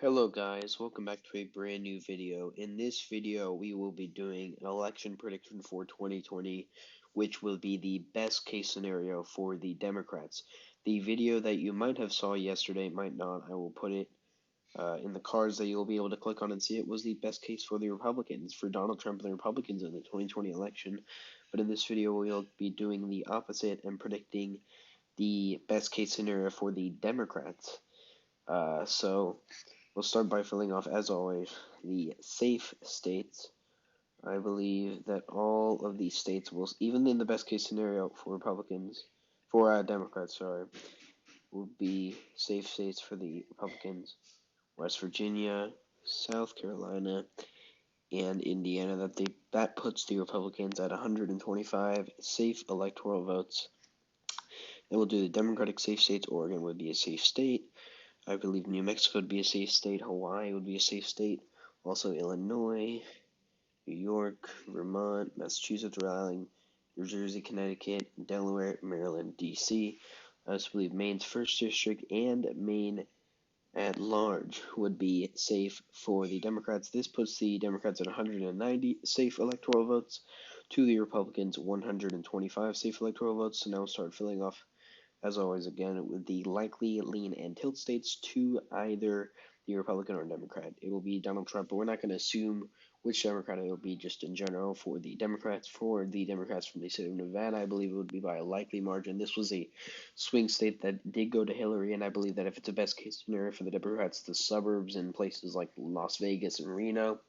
Hello guys, welcome back to a brand new video. In this video, we will be doing an election prediction for 2020, which will be the best case scenario for the Democrats. The video that you might have saw yesterday, might not, I will put it in the cards that you'll be able to click on and see it, was the best case for the Republicans, for Donald Trump and the Republicans in the 2020 election. But in this video, we'll be doing the opposite and predicting the best case scenario for the Democrats. So we'll start by filling off, as always, the safe states. I believe that all of these states will, even in the best case scenario for Democrats, sorry, will be safe states for the Republicans. West Virginia, South Carolina, and Indiana. That puts the Republicans at 125 safe electoral votes. Then we'll do the Democratic safe states. Oregon would be a safe state. I believe New Mexico would be a safe state. Hawaii would be a safe state. Also Illinois, New York, Vermont, Massachusetts, Rhode Island, New Jersey, Connecticut, Delaware, Maryland, D.C. I also believe Maine's first district and Maine at large would be safe for the Democrats. This puts the Democrats at 190 safe electoral votes to the Republicans 125 safe electoral votes. So now we'll start filling off, as always, again, with the likely lean and tilt states to either the Republican or Democrat. It will be Donald Trump, but we're not going to assume which Democrat it will be just in general for the Democrats. For the Democrats from the state of Nevada, I believe it would be by a likely margin. This was a swing state that did go to Hillary, and I believe that if it's a best case scenario for the Democrats, the suburbs in places like Las Vegas and Reno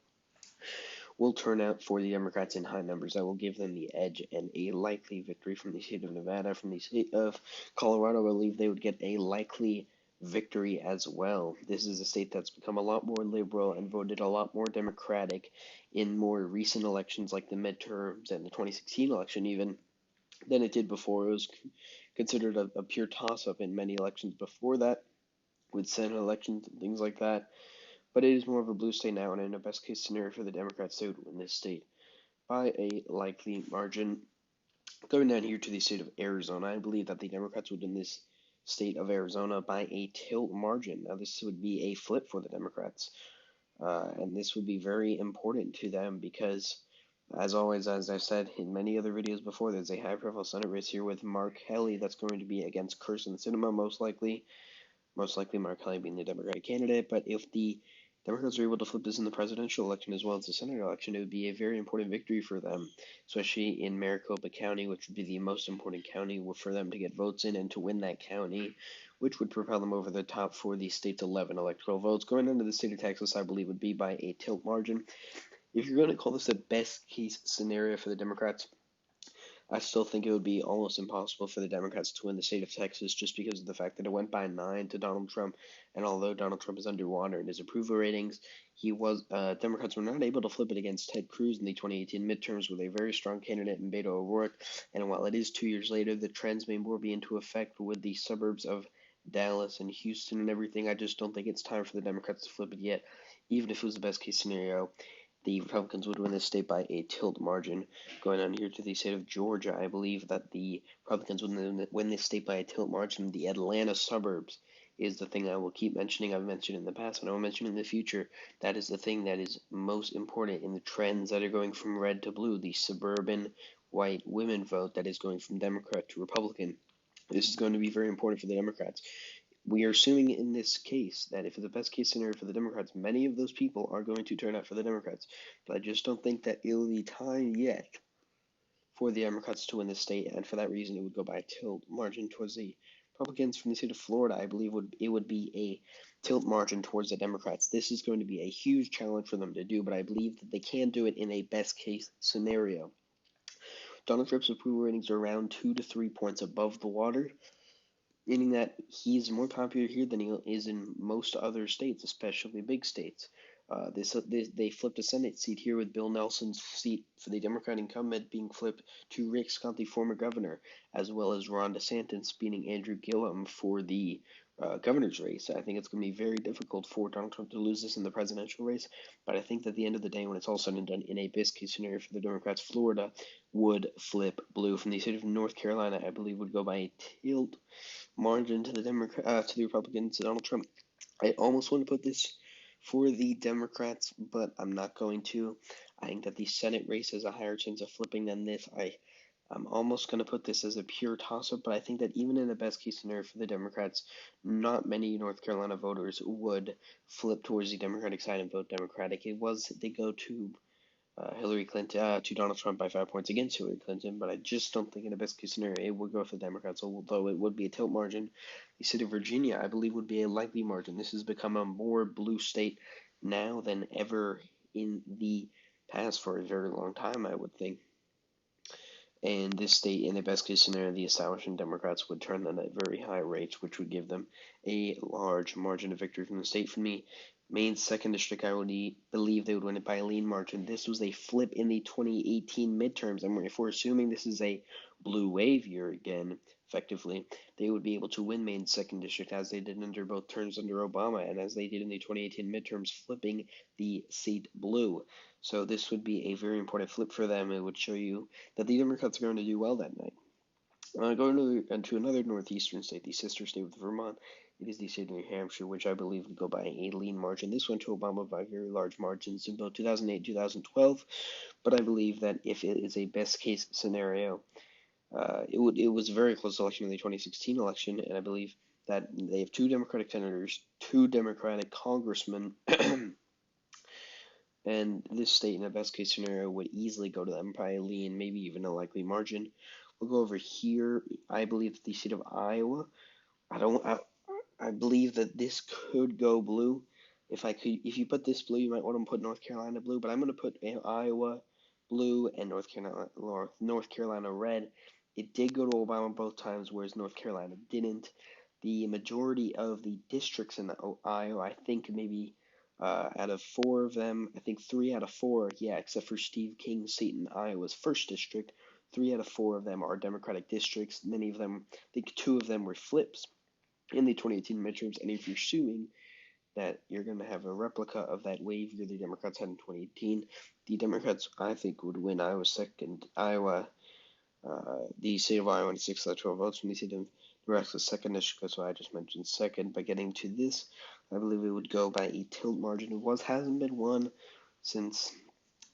will turn out for the Democrats in high numbers. That will give them the edge and a likely victory. From the state of Nevada. From the state of Colorado, I believe they would get a likely victory as well. This is a state that's become a lot more liberal and voted a lot more Democratic in more recent elections like the midterms and the 2016 election even than it did before. It was considered a pure toss-up in many elections before that, with Senate elections and things like that. But it is more of a blue state now, and in a best case scenario for the Democrats, they would win this state by a likely margin. Going down here to the state of Arizona, I believe that the Democrats would win this state of Arizona by a tilt margin. Now, this would be a flip for the Democrats, and this would be very important to them because, as always, as I've said in many other videos before, there's a high-profile Senate race here with Mark Kelly that's going to be against Kyrsten Sinema, most likely. Most likely Mark Kelly being the Democratic candidate, but if the Democrats are able to flip this in the presidential election as well as the Senate election, it would be a very important victory for them, especially in Maricopa County, which would be the most important county for them to get votes in and to win that county, which would propel them over the top for the state's 11 electoral votes. Going into the state of Texas, I believe, would be by a tilt margin. If you're going to call this a best case scenario for the Democrats, I still think it would be almost impossible for the Democrats to win the state of Texas just because of the fact that it went by 9 to Donald Trump. And although Donald Trump is underwater in his approval ratings, Democrats were not able to flip it against Ted Cruz in the 2018 midterms with a very strong candidate in Beto O'Rourke. And while it is 2 years later, the trends may more be into effect with the suburbs of Dallas and Houston and everything. I just don't think it's time for the Democrats to flip it yet, even if it was the best case scenario. The Republicans would win this state by a tilt margin. Going on here to the state of Georgia, I believe that the Republicans would win this state by a tilt margin. The Atlanta suburbs is the thing I will keep mentioning. I've mentioned in the past and I will mention in the future. That is the thing that is most important in the trends that are going from red to blue. The suburban white women vote that is going from Democrat to Republican. This is going to be very important for the Democrats. We are assuming in this case that if it's the best case scenario for the Democrats, many of those people are going to turn out for the Democrats. But I just don't think that it'll be time yet for the Democrats to win the state, and for that reason, it would go by a tilt margin towards the Republicans. From the state of Florida, I believe it would be a tilt margin towards the Democrats. This is going to be a huge challenge for them to do, but I believe that they can do it in a best case scenario. Donald Trump's approval ratings are around 2 to 3 points above the water, meaning that he's more popular here than he is in most other states, especially big states. They flipped a Senate seat here with Bill Nelson's seat for the Democrat incumbent being flipped to Rick Scott, the former governor, as well as Ron DeSantis beating Andrew Gillum for the governor's race. I think it's going to be very difficult for Donald Trump to lose this in the presidential race, but I think that at the end of the day, when it's all said and done, in a best case scenario for the Democrats, Florida would flip blue. From the state of North Carolina, I believe would go by a tilt margin to the Republicans, Donald Trump. I almost want to put this for the Democrats, but I'm not going to. I think that the Senate race has a higher chance of flipping than this. I'm almost going to put this as a pure toss-up, but I think that even in the best case scenario for the Democrats, not many North Carolina voters would flip towards the Democratic side and vote Democratic. It was they go Hillary Clinton to Donald Trump by 5 points against Hillary Clinton, but I just don't think in the best case scenario it would go for the Democrats, although it would be a tilt margin. The state of Virginia, I believe, would be a likely margin. This has become a more blue state now than ever in the past for a very long time, I would think. And this state, in the best case scenario, the establishment Democrats would turn them at very high rates, which would give them a large margin of victory from the state. For me, Maine's second district, I would believe they would win it by a lean margin. This was a flip in the 2018 midterms, and if we're assuming this is a blue wave year again, effectively, they would be able to win Maine's second district as they did under both terms under Obama and as they did in the 2018 midterms, flipping the seat blue. So this would be a very important flip for them. It would show you that the Democrats are going to do well that night. Going to another northeastern state, the sister state of Vermont, it is the state of New Hampshire, which I believe would go by a lean margin. This went to Obama by very large margins in both 2008 and 2012, but I believe that if it is a best case scenario, it was a very close election in the 2016 election, and I believe that they have two Democratic senators, two Democratic congressmen, and this state in a best case scenario would easily go to them by a lean, maybe even a likely margin. We'll go over here. I believe that the state of Iowa. I don't. I believe that this could go blue. If you put this blue, you might want to put North Carolina blue. But I'm going to put Iowa blue and North Carolina red. It did go to Obama both times, whereas North Carolina didn't. The majority of the districts in Iowa, I think maybe out of four of them, I think 3 out of 4, yeah, except for Steve King's seat in Iowa's first district, 3 out of 4 of them are Democratic districts. Many of them, I think 2 of them were flips in the 2018 midterms, and if you're assuming that you're going to have a replica of that wave year the Democrats had in 2018, the Democrats, I think, would win the state of Iowa in 6 out of 12 votes from the state of Nebraska's second district, so I just mentioned second. By getting to this, I believe it would go by a tilt margin. Hasn't been won since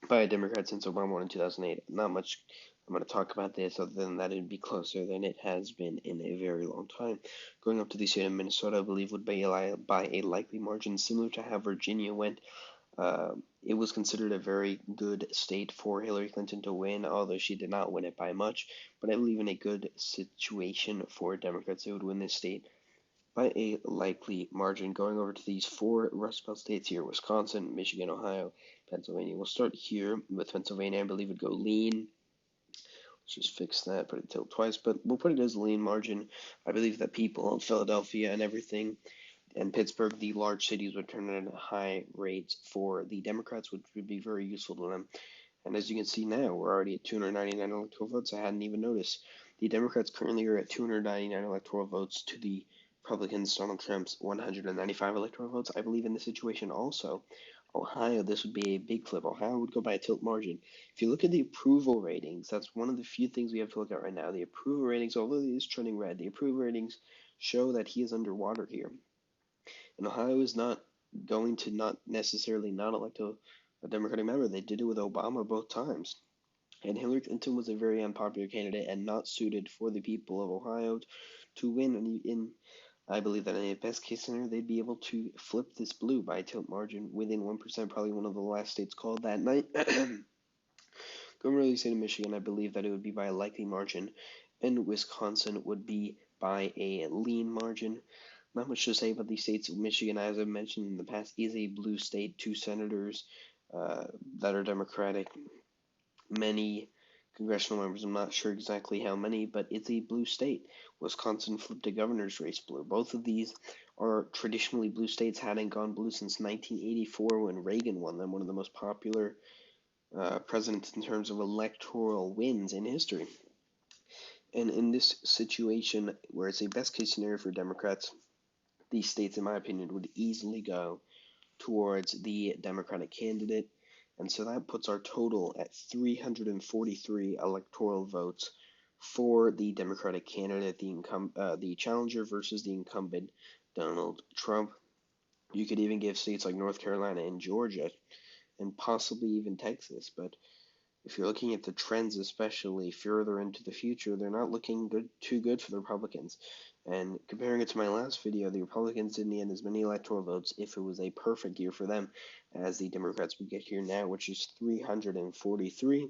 by a Democrat since Obama won in 2008. Not much I'm going to talk about this other than that it'd be closer than it has been in a very long time. Going up to the state of Minnesota, I believe, would be by a likely margin, similar to how Virginia went. It was considered a very good state for Hillary Clinton to win, although she did not win it by much. But I believe in a good situation for Democrats, they would win this state by a likely margin. Going over to these 4 Rust Belt states here: Wisconsin, Michigan, Ohio, Pennsylvania. We'll start here with Pennsylvania. I believe it'd go lean. Let's just fix that, put it tilt twice, but we'll put it as a lean margin. I believe that people in Philadelphia and everything and Pittsburgh, the large cities, would turn in high rates for the Democrats, which would be very useful to them. And as you can see now, we're already at 299 electoral votes. I hadn't even noticed. The Democrats currently are at 299 electoral votes to the Republicans, Donald Trump's 195 electoral votes. I believe in this situation also, Ohio, this would be a big flip. Ohio would go by a tilt margin. If you look at the approval ratings, that's one of the few things we have to look at right now. The approval ratings, although it is trending red, the approval ratings show that he is underwater here. And Ohio is not going to not necessarily not elect a Democratic member. They did it with Obama both times. And Hillary Clinton was a very unpopular candidate and not suited for the people of Ohio to win. I believe that in a best case scenario, they'd be able to flip this blue by a tilt margin within 1%, probably one of the last states called that night. Going to the state of Michigan, I believe that it would be by a likely margin, and Wisconsin would be by a lean margin. Not much to say about the states of Michigan. As I've mentioned in the past, is a blue state, 2 senators that are Democratic, many congressional members. I'm not sure exactly how many, but it's a blue state. Wisconsin flipped a governor's race blue. Both of these are traditionally blue states, hadn't gone blue since 1984 when Reagan won them, one of the most popular presidents in terms of electoral wins in history. And in this situation, where it's a best case scenario for Democrats, these states, in my opinion, would easily go towards the Democratic candidate. And so that puts our total at 343 electoral votes for the Democratic candidate, the challenger versus the incumbent, Donald Trump. You could even give states like North Carolina and Georgia and possibly even Texas. But if you're looking at the trends, especially further into the future, they're not looking too good for the Republicans. And comparing it to my last video, the Republicans didn't get as many electoral votes if it was a perfect year for them as the Democrats would get here now, which is 343.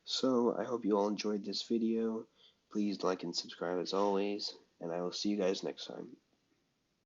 So I hope you all enjoyed this video. Please like and subscribe as always, and I will see you guys next time.